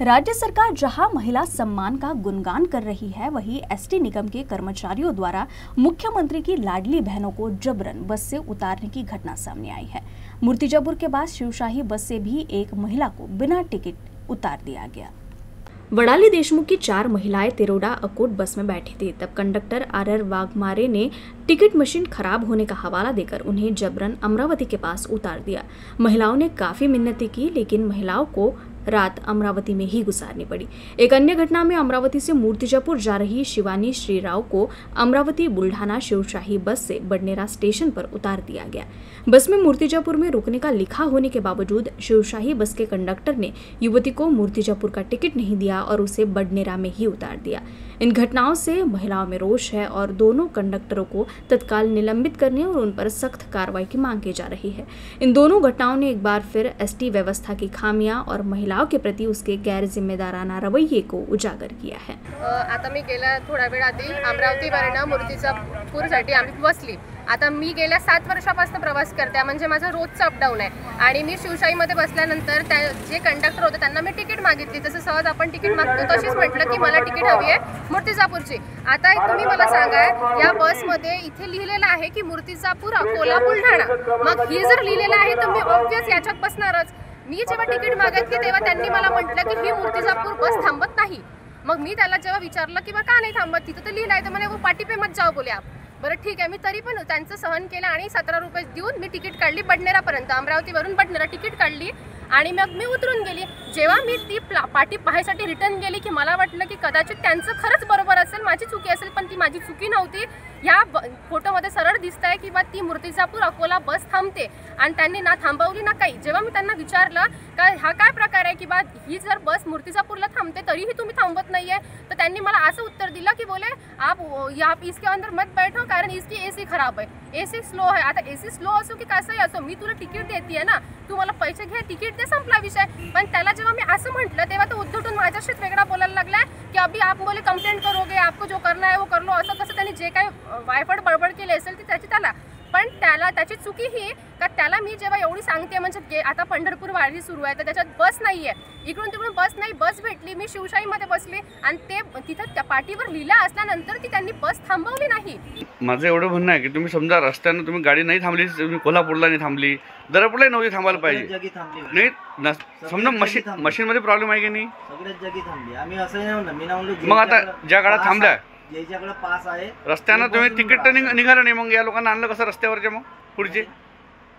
राज्य सरकार जहां महिला सम्मान का गुणगान कर रही है, वहीं एसटी निगम के कर्मचारियों द्वारा मुख्यमंत्री की लाडली बहनों को जबरन बस से उतारने की घटना सामने आई है। मूर्तिजापुर के बाद शिवशाही बस से भी एक महिला को बिना टिकट उतार दिया गया। वडाली देशमुख की 4 महिलाएं तिरोडा अकोट बस में बैठी थी। तब कंडक्टर आर वाघमारे ने टिकट मशीन खराब होने का हवाला देकर उन्हें जबरन अमरावती के पास उतार दिया। महिलाओं ने काफी मिन्नतें की, लेकिन महिलाओं को रात अमरावती में ही गुजारनी पड़ी। एक अन्य घटना में अमरावती से मूर्तिजापुर जा रही शिवानी श्रीराव को अमरावती बुल्ढाना शिवशाही बस से बडनेरा स्टेशन पर उतार दिया गया। बस में मूर्तिजापुर में रुकने का लिखा होने के बावजूद शिवशाही बस के कंडक्टर ने युवती को मूर्तिजापुर का टिकट नहीं दिया और उसे बडनेरा में ही उतार दिया। इन घटनाओं से महिलाओं में रोष है और दोनों कंडक्टरों को तत्काल निलंबित करने और उन पर सख्त कार्रवाई की मांग की जा रही है। इन दोनों घटनाओं ने एक बार फिर एसटी व्यवस्था की खामियां और महिलाओं के प्रति उसके गैर जिम्मेदाराना रवैये को उजागर किया है। आता मी गेल्या थोड्या वेळ आधी अमरावतीवरून मूर्तिजापूरसाठी आम्ही बसली। आता मी गेल्या 7 वर्षापासून प्रवास करते, म्हणजे माझा रोजचा अपडाऊन आहे। आणि मी शिवशाहीमध्ये बसल्यानंतर जे कंडक्टर होते त्यांना मी तिकीट मागितली। जसं सहज आपण तिकीट मागतो तशीच म्हटलं की मला तिकीट हवी आहे मूर्तिजापूरची। आता तुम्ही मला सांगा, या बसमध्ये इथे लिहिलेलं आहे की मूर्तिजापूर अकोला बुलढाणा, मग हे जर लिहिलेलं आहे तर मी ऑब्वियस याच्यात बसणारच। मी जेव्हा तिकीट मागितली तेव्हा त्यांनी मला म्हटलं की ही मूर्तिजापूर बस थांबत नाही। मग मी त्याला जेव्हा विचारलं की बा का नाही थांबत, तिथं तर लिहिलं आहे, तर म्हणे वो पाटी पे मत जाओ बोले आप। बरं ठीक आहे, मी तरी पण त्यांचं सहन केलं आणि 17 रुपये देऊन मी तिकीट काढली बडनेरापर्यंत। अमरावतीवरून बडनेरा तिकीट काढली आणि मग मी उतरून गेली। जेव्हा मी ती पाटी पाहायसाठी रिटर्न गेली की मला वाटलं की कदाचित त्यांचं खरंच बरोबर असेल, माझी चुकी असेल, पण ती माझी चुकी नव्हती। या फोटोमध्ये सरळ दिसतंय की बा ती मूर्तिजापूर अकोला बस थांबते आणि त्यांनी ना थांबवली ना काही। जेव्हा मी त्यांना विचारलं का हा काय प्रकार आहे की बा ही जर बस मूर्तिजापूरला थांबते तरीही तुम्ही थांबत नाहीये, तर त्यांनी मला असं उत्तर दिलं की बोले आप इसके अंदर मत बैठो कारण इसकी एसी खराब है, एसी स्लो है। आता एसी स्लो असो की कसंही असो, मी तुला तिकीट देते ना, तू मला पैसे घे, तिकीट दे, संपला विषय। पण त्याला जेव्हा मी असं म्हटलं तेव्हा तो उद्धटून माझ्याशीच वेगळा बोलायला लागलाय की अभी आप बोले कंप्लेंट करोगे, आपको जो करना है वो कर लो। असं कसं त्यांनी जे काही वायफड बडबड केली असेल ती त्याला, पण त्याची चुकी ही का त्याला मी जेव्हा एवढी सांगते, म्हणजे आता पंढरपूर वारी सुरू आहे तर त्याच्यात बस नाहीये, इकडून तिकडून बस नाही, बस भेटली, मी शिवशाहीमध्ये बसली आणि ते तिथं त्या पाटीवर लिहिलं असल्यानंतर ती त्यांनी बस थांबवली नाही। माझं एवढं म्हणणं आहे की तुम्ही समजा रस्त्यानं तुम्ही गाडी नाही थांबली, तुम्ही कोल्हापूरला नाही थांबली, दर्यापूरला नव्हती थांबायला पाहिजे नाही। समजा मशीनमध्ये प्रॉब्लेम आहे की नाही, सगळ्याच जागी थांबली आम्ही, असं नाही ना मी ना म्हणलो। मग आता ज्या गाड्या थांबल्या ज्याच्याकडे पास आहे रस्त्यानं तुम्ही तिकीट तर निघालं नाही, मग या लोकांना आणलं कसं रस्त्यावरचे? मग पुढचे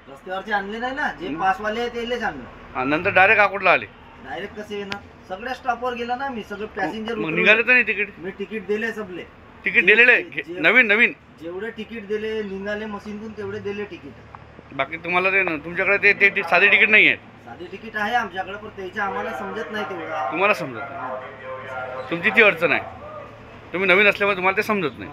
रस्त्यावरचे आणले नाही ना, जे पासवाले आहेत तेलेच आणलं। नंतर डायरेक्ट अकोटला आले, डायरेक्ट कसे येणार? सगळ्या स्टॉपवर गेला ना मी, सगळे पॅसेंजर मग निघाले तर नाही तिकीट? मी तिकीट दिले, सबले तिकीट दिलेले नवीन जेवढे तिकीट दिले निघाले मशीनतून तेवढे दिले तिकीट। बाकी तुम्हाला ते तुमच्याकडे ते साधे तिकीट नाही आहेत? साधे तिकीट आहे आमच्याकडे, पण त्याच्या आम्हाला समजत नाही तेवढं। तुम्हाला समजत नाही, तुमची ती अडचण आहे, तुम्ही नवीन असल्यामुळे तुम्हाला ते समजत नाही।